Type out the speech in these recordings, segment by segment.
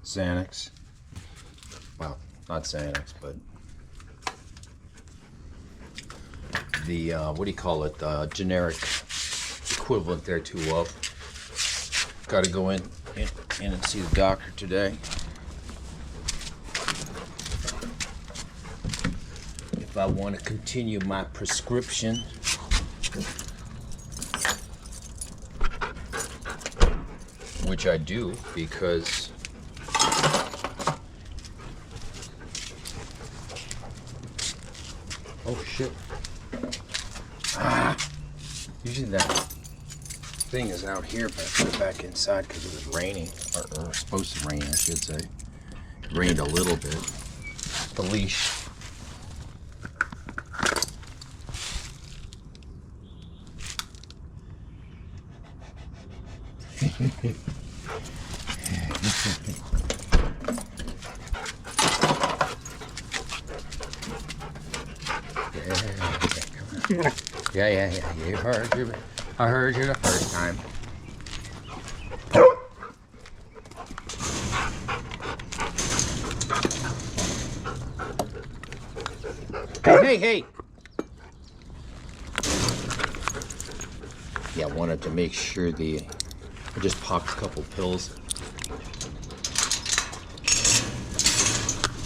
Xanax. Well, not Xanax, but the what do you call it? Generic equivalent there to of. Got to go in and see the doctor today. If I want to continue my prescription. Which I do because oh shit. Usually that thing is out here, but I put it back inside because it was raining, or supposed to rain, I should say. It rained a little bit. The leash. Yeah. You heard you. I heard you the first time. Hey. Yeah, I wanted to make sure I just popped a couple pills.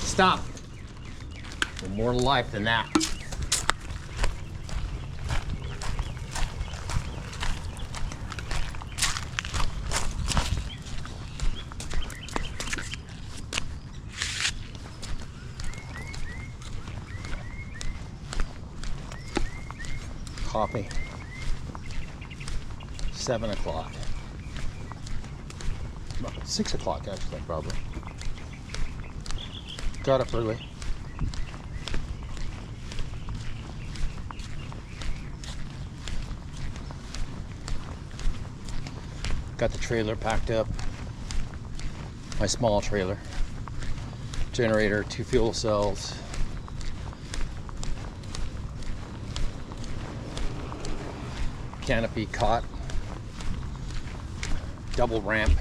Stop. There's more to life than that. Coffee. 7 o'clock. No, 6 o'clock actually, probably. Got up early. Got the trailer packed up. My small trailer. Generator, 2 fuel cells. Canopy cot, double ramp.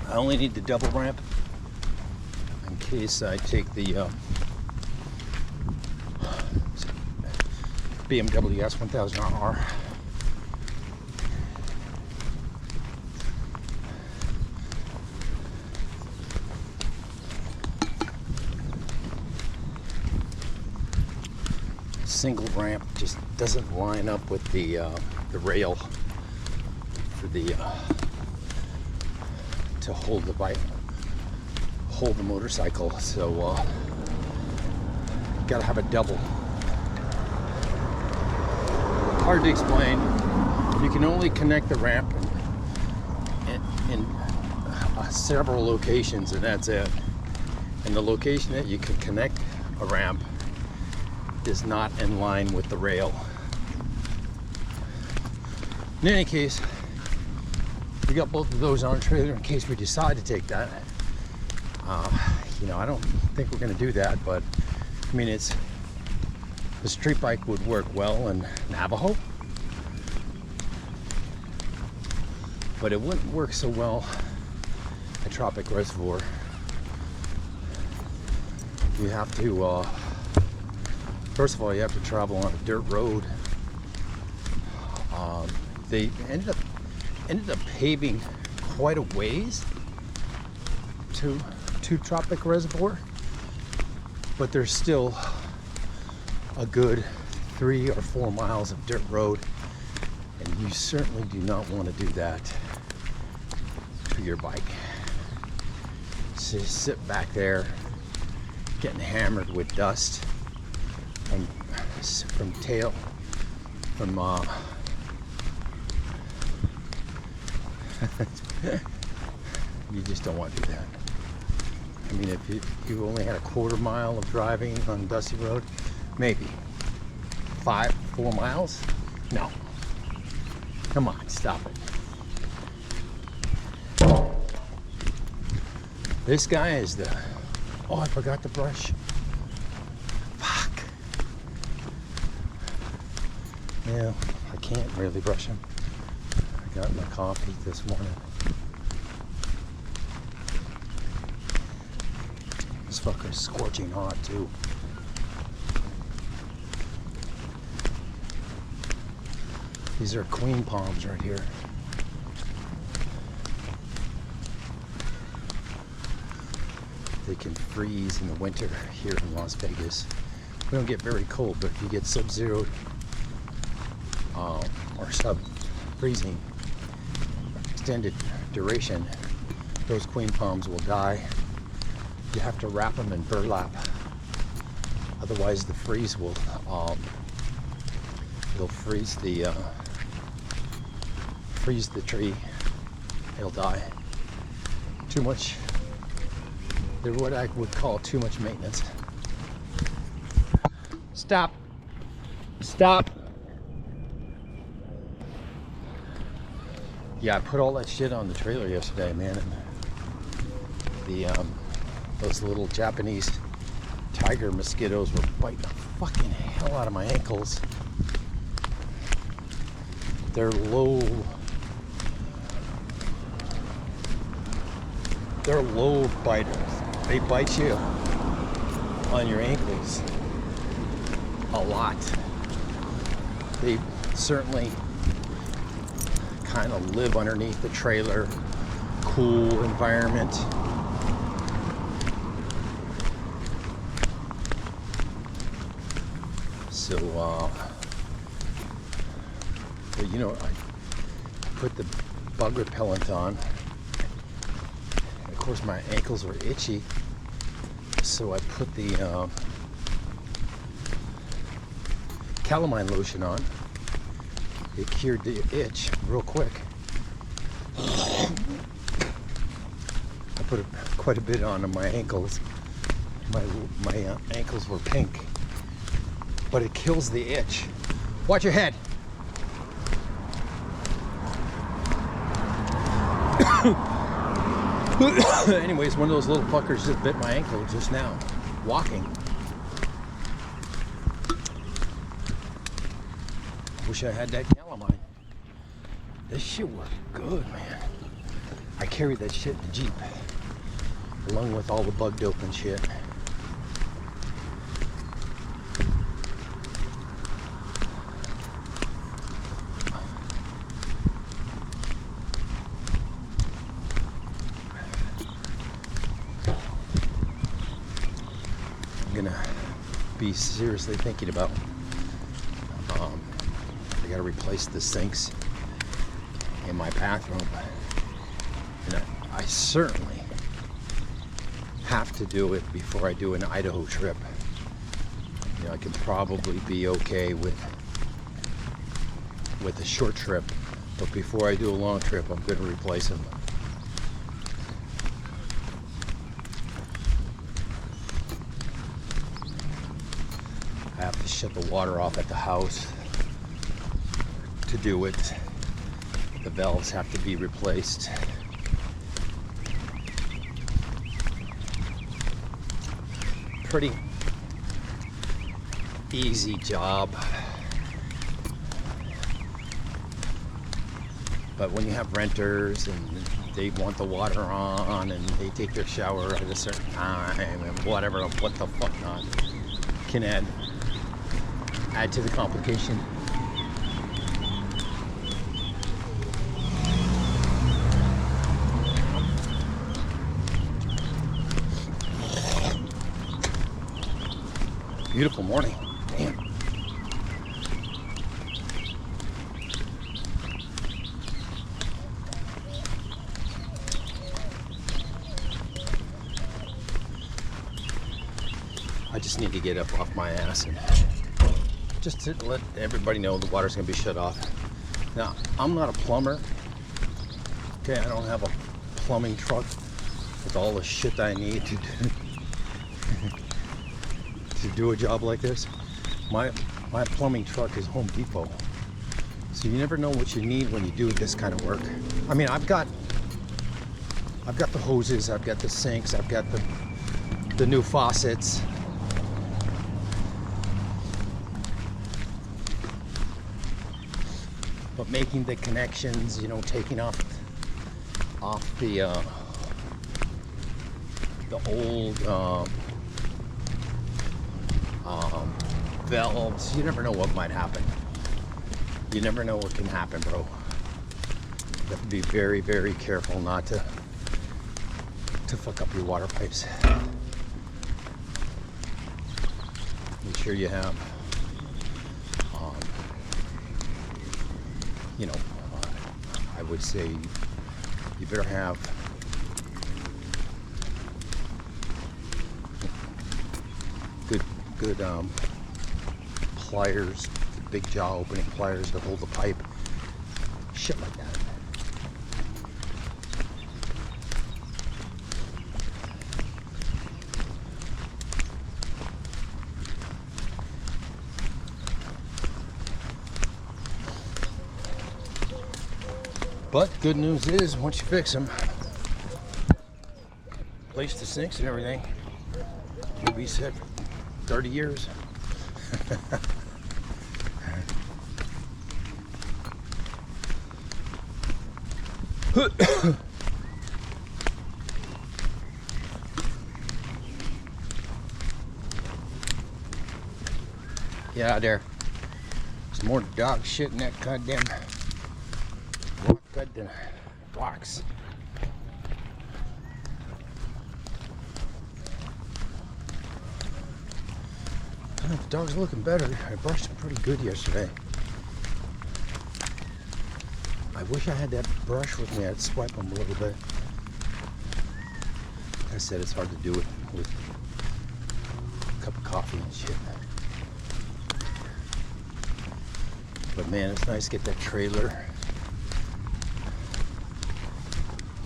I only need the double ramp in case I take the BMW S1000R. Single ramp just doesn't line up with the rail for the to hold the bike, hold the motorcycle. So gotta have a double. Hard to explain. You can only connect the ramp in several locations, and that's it. And the location that you can connect a ramp is not in line with the rail. In any case, we got both of those on a trailer in case we decide to take that. I don't think we're going to do that, but I mean, the street bike would work well in Navajo, but it wouldn't work so well at Tropic Reservoir. You have to first of all, you have to travel on a dirt road. They ended up paving quite a ways to Tropic Reservoir, but there's still a good 3 or 4 miles of dirt road, and you certainly do not want to do that to your bike. So sit back there getting hammered with dust from tail, from you just don't want to do that. I mean, if you only had a quarter mile of driving on dusty road, maybe 4 miles? No. Come on, stop it. This guy is oh, I forgot the brush. Fuck. Yeah, I can't really brush him. I got my coffee this morning. This fucker's scorching hot too. These are queen palms right here. They can freeze in the winter here in Las Vegas. We don't get very cold, but if you get sub-zero or sub-freezing extended duration, those queen palms will die. You have to wrap them in burlap, otherwise the freeze will it'll freeze the tree. It'll die. Too much. They're what I would call too much maintenance. Stop. Stop. Yeah, I put all that shit on the trailer yesterday, man, and those little Japanese tiger mosquitoes were biting the fucking hell out of my ankles. They're low biters. They bite you on your ankles a lot. They certainly kind of live underneath the trailer, cool environment. So, but you know, I put the bug repellent on. And of course, my ankles were itchy, so I put the calamine lotion on. It cured the itch real quick. I put quite a bit on my ankles. My ankles were pink, but it kills the itch. Watch your head. Anyways, one of those little fuckers just bit my ankle just now, walking. Wish I had that calamine. This shit worked good, man. I carried that shit in the Jeep, along with all the bug dope and shit. I'm gonna be seriously thinking about I gotta replace the sinks in my bathroom, and I certainly have to do it before I do an Idaho trip. You know, I can probably be okay with a short trip, but before I do a long trip, I'm gonna replace them. I have to shut the water off at the house to do it. The valves have to be replaced. Pretty easy job. But when you have renters and they want the water on and they take their shower at a certain time and whatever, what the fuck not, can add to the complication. Beautiful morning. Damn. I just need to get up off my ass and just to let everybody know the water's gonna be shut off. Now, I'm not a plumber. Okay, I don't have a plumbing truck with all the shit I need to do. To do a job like this. My plumbing truck is Home Depot, so you never know what you need when you do this kind of work. I mean, I've got the hoses, I've got the sinks, I've got the new faucets. but making the connections, you know, taking off the old valves. You never know what might happen. You never know what can happen, bro. You have to be very, very careful not to fuck up your water pipes. Make sure you have, you know, I would say you better have good pliers, big jaw opening pliers to hold the pipe, shit like that. But good news is, once you fix them, place the sinks and everything, you'll be set for 30 years. Yeah, there's more dog shit in that goddamn box. The dog's looking better. I brushed him pretty good yesterday. I wish I had that brush with me. I'd swipe him a little bit. Like I said, it's hard to do it with a cup of coffee and shit. But man, it's nice to get that trailer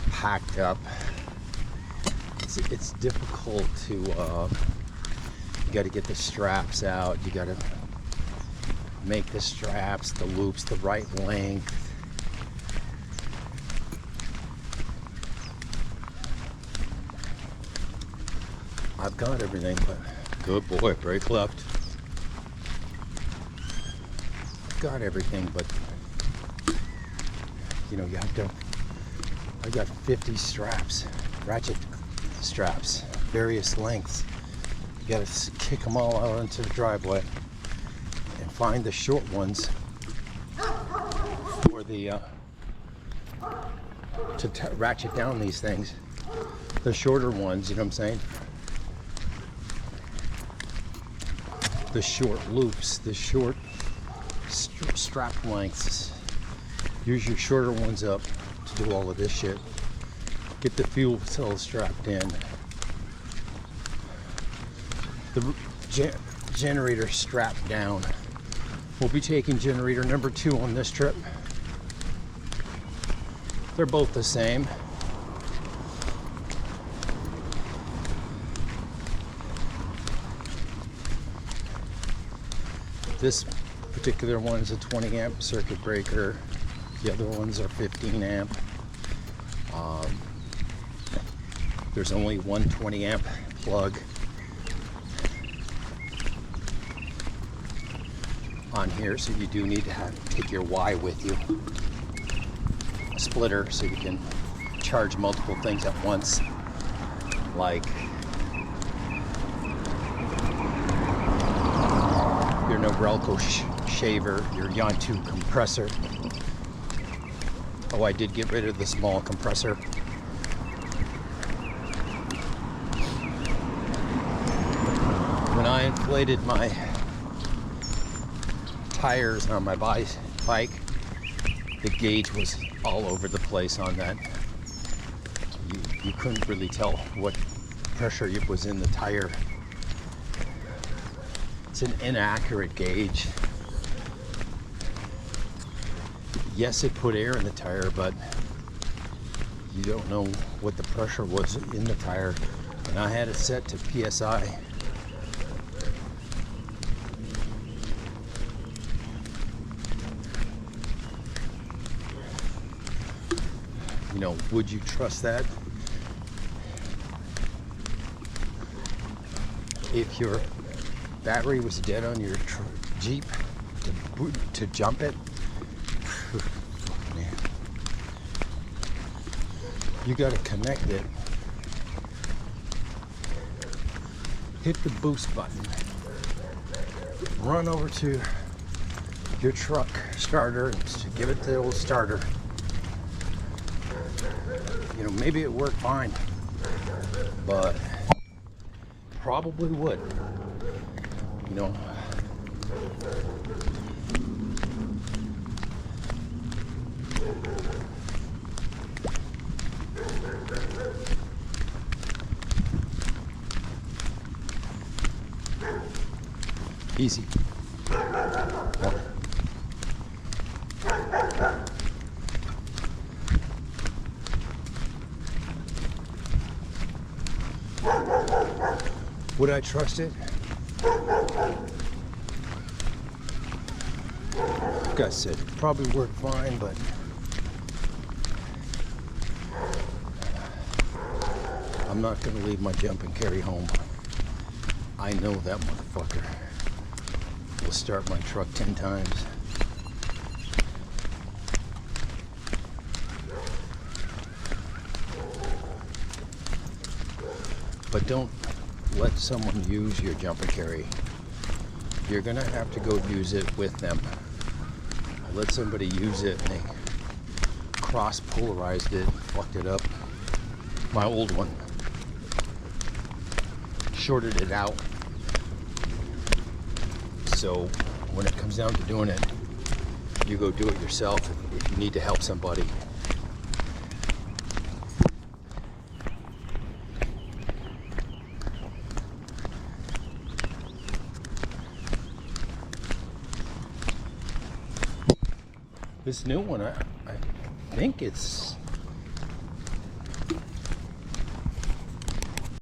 packed up. It's difficult to you got to get the straps out, you got to make the straps, the loops the right length. I've got everything, but good boy, brake left. I've got everything, but you know, you have to. I got 50 straps, ratchet straps, various lengths. You gotta kick them all out into the driveway and find the short ones for the to ratchet down these things. The shorter ones, you know what I'm saying? The short loops, the short strap lengths. Use your shorter ones up to do all of this shit. Get the fuel cell strapped in. The generator strapped down. We'll be taking generator number 2 on this trip. They're both the same. This particular one is a 20 amp circuit breaker. The other ones are 15 amp. There's only one 20 amp plug on here, so you do need to take your Y with you. A splitter, so you can charge multiple things at once, like your Nobrelco shaver, your Yantu compressor. Oh, I did get rid of the small compressor. When I inflated my tires on my bike, the gauge was all over the place on that. You couldn't really tell what pressure was in the tire. It's an inaccurate gauge. Yes, it put air in the tire, but you don't know what the pressure was in the tire. And I had it set to PSI. You know, would you trust that? If your battery was dead on your Jeep to jump it, Man. You gotta connect it. Hit the boost button. Run over to your truck starter and give it the old starter. You know, maybe it worked fine, but probably would. You know. Easy. Would I trust it? Like I said, it probably worked fine, but I'm not going to leave my jump and carry home. I know that motherfucker will start my truck 10 times. But don't let someone use your jump and carry. You're gonna have to go use it with them. I let somebody use it and they cross-polarized it, fucked it up. My old one. Shorted it out. So when it comes down to doing it, you go do it yourself if you need to help somebody. This new one, I think it's